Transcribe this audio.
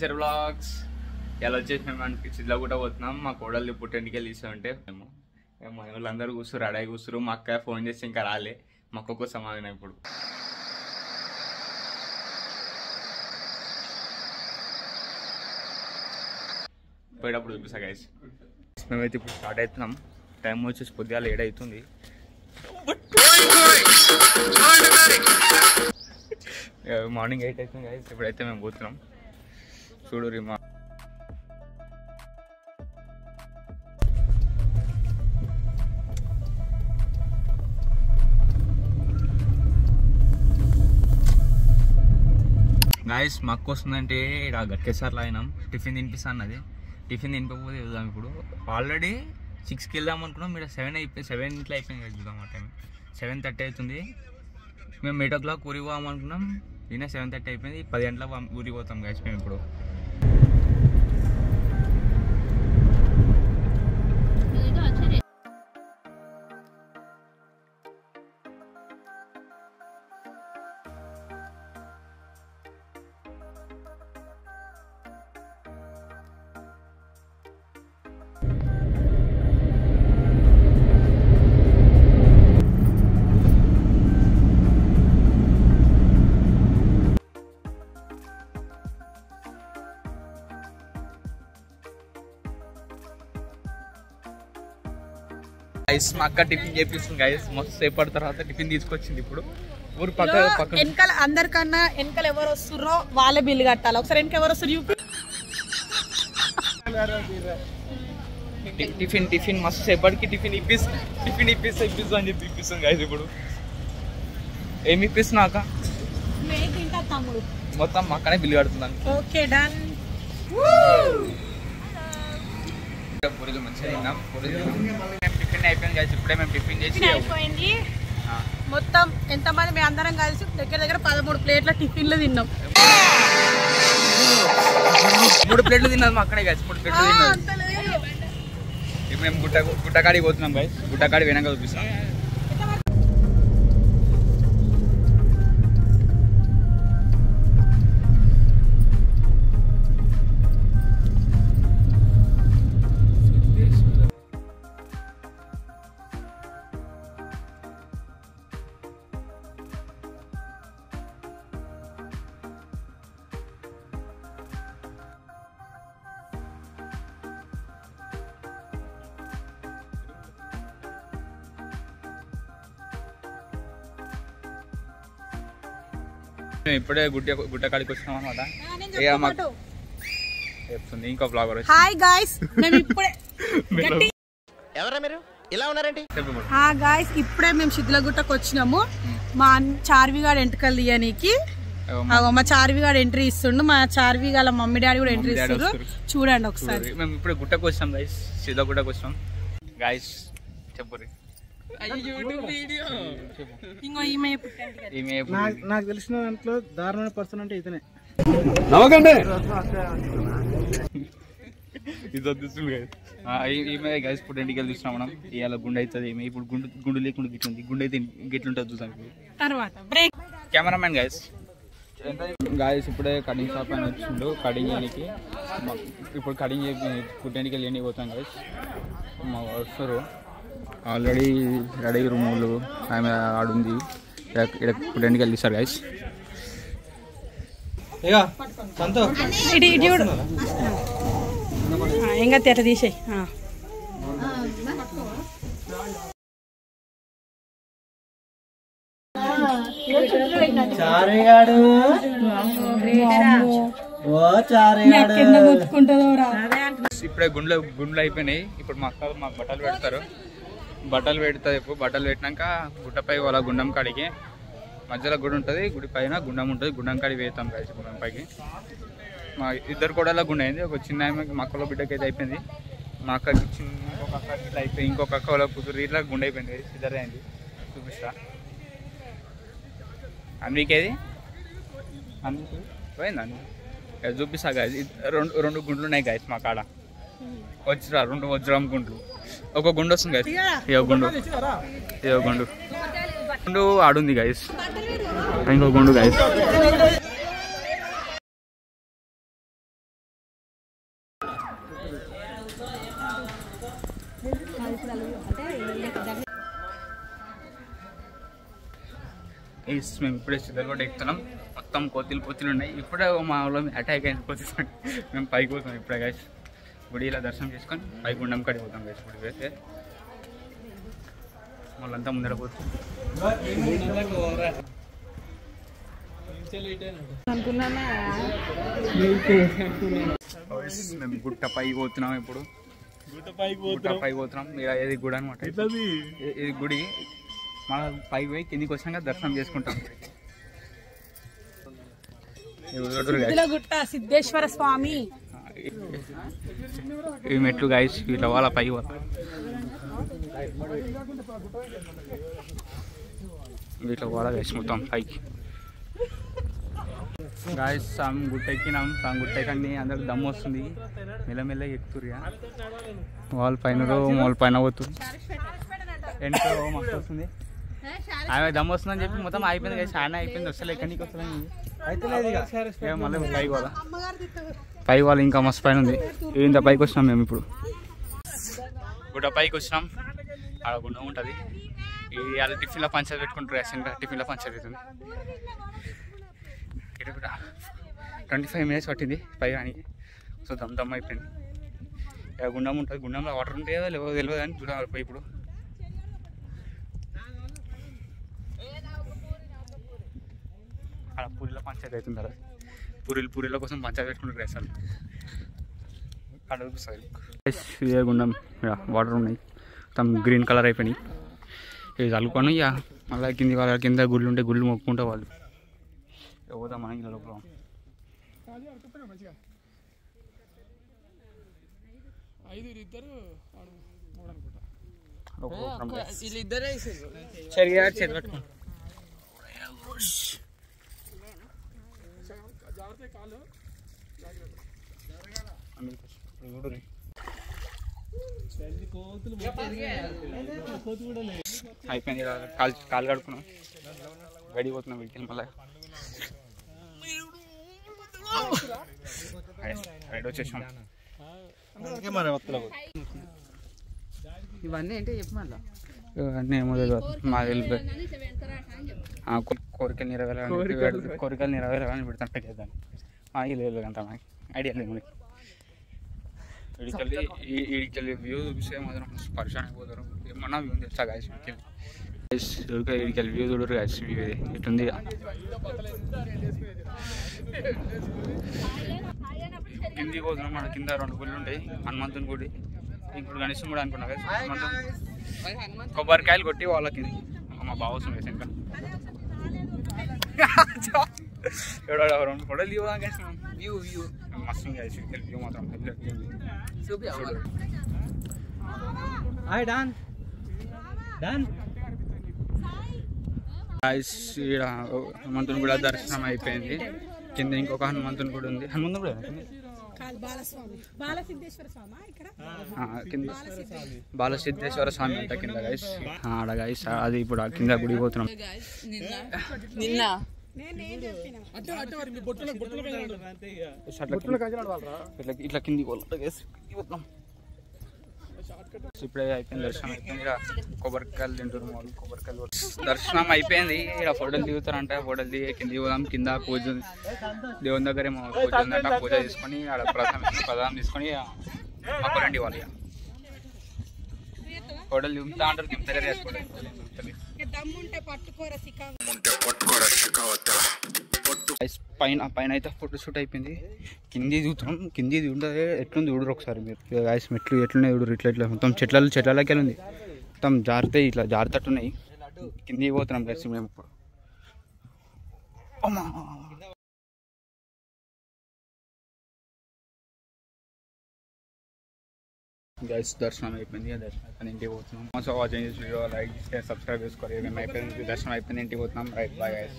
Adventure blogs. ఎలా వచ్చేసి మేము సిద్ధిలో కూడా పోతున్నాం. మా కోడలు పుట్టింటికి తీసామంటే మేము మా వాళ్ళందరూ కూర్చురు, అడాయి కూర్చురు. మా అక్క ఫోన్ చేసి ఇంకా రాలే. మా అక్క కోసం ఆగిన ఇప్పుడు. పోయేటప్పుడు చూపిస్తా గైస్. మేమైతే ఇప్పుడు స్టార్ట్ అవుతున్నాం. టైం వచ్చేసి పొద్దుగాల 7 అవుతుంది. మార్నింగ్ 8 అవుతుంది గైస్. ఇప్పుడైతే మేము పోతున్నాం. చూడు రిమా గాయస్. మా అక్క వస్తుందంటే ఇక్కడ గట్కేసార్లో అయినాం. టిఫిన్ తినిపిస్తా అన్నది. టిఫిన్ తినిపోతే వెళ్దాం. ఇప్పుడు ఆల్రెడీ 6కి వెళ్దాం అనుకున్నాం. మీరు 7 ఇట్లా అయిపోయింది కదా. చూద్దాం ఆ టైం 7:30 అవుతుంది. మేము 8 o'clock ఊరికి పోదాం అనుకున్నాం. ఈయన 7:30 అయిపోయింది. 10 గంటలకు ఊరికి పోతాం గాయస్ మేము ఇప్పుడు. గైస్ మా అక్క టిఫిన్ చేపిస్తుంది గైస్. మస్తు సేపటి తర్వాత టిఫిన్ తీసుకొచ్చింది. ఇప్పుడు ఊరు పక్క వెనకాల అందరికన్నా వెనకాల ఎవరు వస్తుర్రో వాళ్ళే బిల్లు కట్టాలి. ఒకసారి వెనక ఎవరు వస్తారు టిఫిన్ మస్తు సేపటికి టిఫిన్ ఇప్పిస్తా అని చెప్పి ఇప్పిస్తుంది గైస్. ఇప్పుడు ఏమి ఇప్పిస్తున్నా అక్క? తమ్ముడు మొత్తం మా అక్కనే బిల్లు కడుతున్నాను. Okay done. పూరీలు మంచిగా తిన్నాం. టిఫిన్ అయిపోయింది గైస్. ఇప్పుడే మేము టిఫిన్ చేసి అయిపోయింది. మొత్తం ఎంతమంది మేము అందరం కలిసి దగ్గర 13 ప్లేట్ల టిఫిన్లు తిన్నాం. 3 ప్లేట్లు తిన్నాం అక్కడే గైస్. 3 ప్లేట్లు తిన్నాం. ఇప్పుడు మేము గుట్టకాడికి పోతున్నాం గైస్. గుట్టకాడి వెనక చూపిస్తాం. మేము ఇప్పుడే గుట్టకాడికి వచ్చినాం అనమాట. చెప్తుంది ఇంకో బ్లాగర్. హాయ్ గాయ్స్, మేము ఇప్పుడే మేము సిద్ధిలగుట్టకు వచ్చినాము. మా చార్విగాడు ఎంటకలు తీయనీకి. మా చార్విగాడు ఎంట్రీ ఇస్తుండు. మా చార్విగాల మమ్మీ డాడీ కూడా ఎంట్రీ ఇస్తుండ్రు. చూడండి ఒకసారి. మేము ఇప్పుడే గుట్టకు వచ్చాం గైస్. సిద్ధిలగుట్టకు వచ్చాం గైస్. చెప్పు. నాకు తెలిసిన దాంట్లో దారుణమైన పర్సన్ అంటే ఇతనే. ఈమె గైస్ ఇప్పుడు ఇంటికి వెళ్ళి చూసినాం మనం. ఇవాళ గుండె అవుతుంది. ఈమె ఇప్పుడు గుండు లేకుండా గిట్లుంది. గుండె అయితే గిట్లుంటుంది చూసాం. Cameraman guys. ఇప్పుడే కటింగ్ షాప్ అని వచ్చిండు కటింగ్ చేయడానికి. ఇప్పుడు కటింగ్ పుట్టింటికి వెళ్ళి పోతాం గైస్. వస్తారు ఆల్రెడీ రెడీ రూములు ఆమె ఆడుంది. ఇక్కడ పుట్టింటికి వెళ్ళిస్తారు గైస్. ఇంకా తెర తీసేయి. ఇప్పుడే గుండ్లు అయిపోయినాయి. ఇప్పుడు మా అక్క మాకు బట్టలు పెడతారు. బట్టలు పెట్టినాక గుట్టపై వాళ్ళ గుండం కాడికి మధ్యలో గుడి ఉంటుంది. గుడి పైన గుండం ఉంటుంది. గుండం కాడికి వేస్తాం గైస్. గుండం పైకి మా ఇద్దరు కూడా గుండె అయింది. ఒక చిన్న ఆమెకి మా అక్కలో బిడ్డకి అయితే అయిపోయింది. మా అక్కకి ఇంకొక అక్క ఇట్లా అయిపోయి ఇంకొక అక్క వాళ్ళ కూతురు ఇట్లా గుండె అయిపోయింది. ఇద్దరే అయింది. చూపిస్తా అందుకేది అందుకు పోయింది. అందుకు చూపిస్తా గాయస్. రెండు గుండ్లు ఉన్నాయి గాయస్ మా కాడ. వచ్చిరా 2 వజ్రం గుండ్లు. ఒక గుండు వస్తుంది గాయస్. గుండు ఆడుంది గాయస్. ఇంకో గుండు గాయస్. మేము ఇప్పుడే సిద్ధర్గొట్ట ఎక్కుతున్నాం. మొత్తం కోతులు ఉన్నాయి. ఇప్పుడే మా ఊళ్ళో అటాక్ అయిన కోతులు. మేము పైకి పోతాం ఇప్పుడే గైస్. గుడి ఇలా దర్శనం చేసుకొని పైకి గుండం కడిగి పోతాం గైస్. ఇప్పుడు వేస్తే వాళ్ళంతా ముందర పోతాం. మేము గుట్ట పైకి పోతున్నాం. ఇప్పుడు గుట్ట పైకి పోతున్నాం. ఇది గుడి అనమాట. ఇది గుడి మన పైకి పోయి కిందికి వచ్చినాక దర్శనం చేసుకుంటాం. గుట్ట సిద్ధేశ్వర స్వామి ఈ మెట్లు గైస్. ఇట్లా వాళ్ళ పై ఇట్లా వాళ్ళ గైస్ మొత్తం పైకి గాయస్. సామ్ గుట్ట ఎక్కినాం. సామ్ గుట్ట ఎక్కడి అందరికి దమ్ము వస్తుంది. మెల్లమెల్ల ఎక్కుతురుగా. వాళ్ళ పైన వాళ్ళ పైన పోతుంది. ఎంతో మస్తు వస్తుంది. ఆమె దమ్ము వస్తుందని చెప్పి మొత్తం అయిపోయింది కదా. చాలా అయిపోయింది. వస్తలే ఎక్కడికి వస్తుంది మళ్ళీ పైకి వాళ్ళు ఇంకా మస్తు పైన ఉంది. ఇంత పైకి వచ్చినాం మేము. ఇప్పుడు గుట్ట పైకి వచ్చినాం. ఆడ గుండం ఉంటుంది. వాళ్ళ టిఫిన్లో పంచాయతీ పెట్టుకుంటారు. యాక్చువల్గా టిఫిన్లో పంచాయతీ అవుతుంది. 25 minutes పట్టింది పై కానీ. సో దమ్ అయిపోయింది. గుండం ఉంటుంది. గుండంలో వాటర్ ఉంటాయో లేవో తెలియదు కానీ చూడాలి పోయి. ఇప్పుడు అక్కడ పూరిలో పంచాయతీ అవుతుంది కదా. పూరీల కోసం పంచాయతీ పెట్టుకుంటారు అసలు. అక్కడ గుండం వాటర్ ఉన్నాయి. మొత్తం గ్రీన్ కలర్ అయిపోయినాయి. ఇవి చల్లుకొని ఇక మళ్ళీ కింది వాళ్ళ కింద గుళ్ళు ఉంటే గుళ్ళు మొక్కుంటే వాళ్ళు పోతాం మనం ఇలా లోపల. అయిపోయింది. కాలు కడుక్కున్నాం. గడికి పోతున్నాం. వీటికి మళ్ళీ రైడ్ వచ్చేసాం. ఇవన్నీ ఏంటి చెప్పు మళ్ళీ. ఇవన్నీ ఏమో మాది కోరికలు నెరవేరాలని పెడతాను పెట్టేద్దాన్ని. లేదు అంత మనకి ఐడియా లేదు మనకి. ఇడికెళ్ళి వ్యూ చూపిస్తే మాత్రం పరిశాన్ అయిపోతారు. ఏమన్నా వ్యూ తెస్తా గాయస్. ఇడికెళ్ళి వ్యూ చూడరు గాయస్. వ్యూ ఇది ఇటుంది. కిందికి పోతున్నాం. మన కింద 2 గుళ్ళు ఉంటాయి. హనుమంతుని గుడి, ఇప్పుడు గణేశం కూడా అనుకున్నా కదా. హనుమంతుని కొబ్బరికాయలు కొట్టి వాళ్ళకి మా బావ వస్తుంది ఇంకా. ఎవడో 2 ఫోటోలు లీవ్ వ్యూ మస్తు వ్యూ మాత్రం. ఇక్కడ హనుమంతుని కూడా దర్శనం అయిపోయింది. కింద ఇంకొక హనుమంతుని కూడా ఉంది. హనుమంతుని కూడా బాలసిద్ధేశ్వర స్వామి అంట కింద గైస్. ఆడ గైస్ అది ఇప్పుడు కింద గుడి పోతున్నాం. ఇట్లా కిందికి పోతున్నాం. ఇప్పుడే అయిపోయింది దర్శనం అయిపోయింది. కొబ్బరికాయలు తింటున్నాం వాళ్ళు. కొబ్బరికాయలు దర్శనం అయిపోయింది. ఇక్కడ ఫోటోలు దిగుతారంట. ఫోటోలు దిగి కిందికి పోదాం. కింద పూజ దేవుని దగ్గర పూజ ఉందంట. పూజ తీసుకొని ఆడ ప్రసాదం తీసుకొని అక్కడండి వాళ్ళు ఫోటోలు దిగుతా అంటారు. దిగుతారు చేసుకోవడం పైన అయితే ఫోటో షూట్ అయిపోయింది. కింది దిగుతున్నాం. కింది దిగుంటే ఎట్లుంది చూడరు ఒకసారి మీరు గాయస్. మెట్లు ఎట్లున్నాయి చూడరు. ఇట్లా మొత్తం చెట్లకి ఉంది. మొత్తం జారుతాయి. ఇట్లా జారుతట్టున్నాయి. కిందికి పోతున్నాం గైస్ మేము ఇప్పుడు. గైస్ దర్శనం అయిపోయింది. దర్శనం అయిపోయింది. ఇంటికి పోతున్నాం. So watching this video, like చేసి సబ్స్క్రైబ్ చేసుకోవాలి. మేము అయిపోయింది దర్శనం అయిపోయింది. ఇంటికి పోతున్నాం. Right bye guys.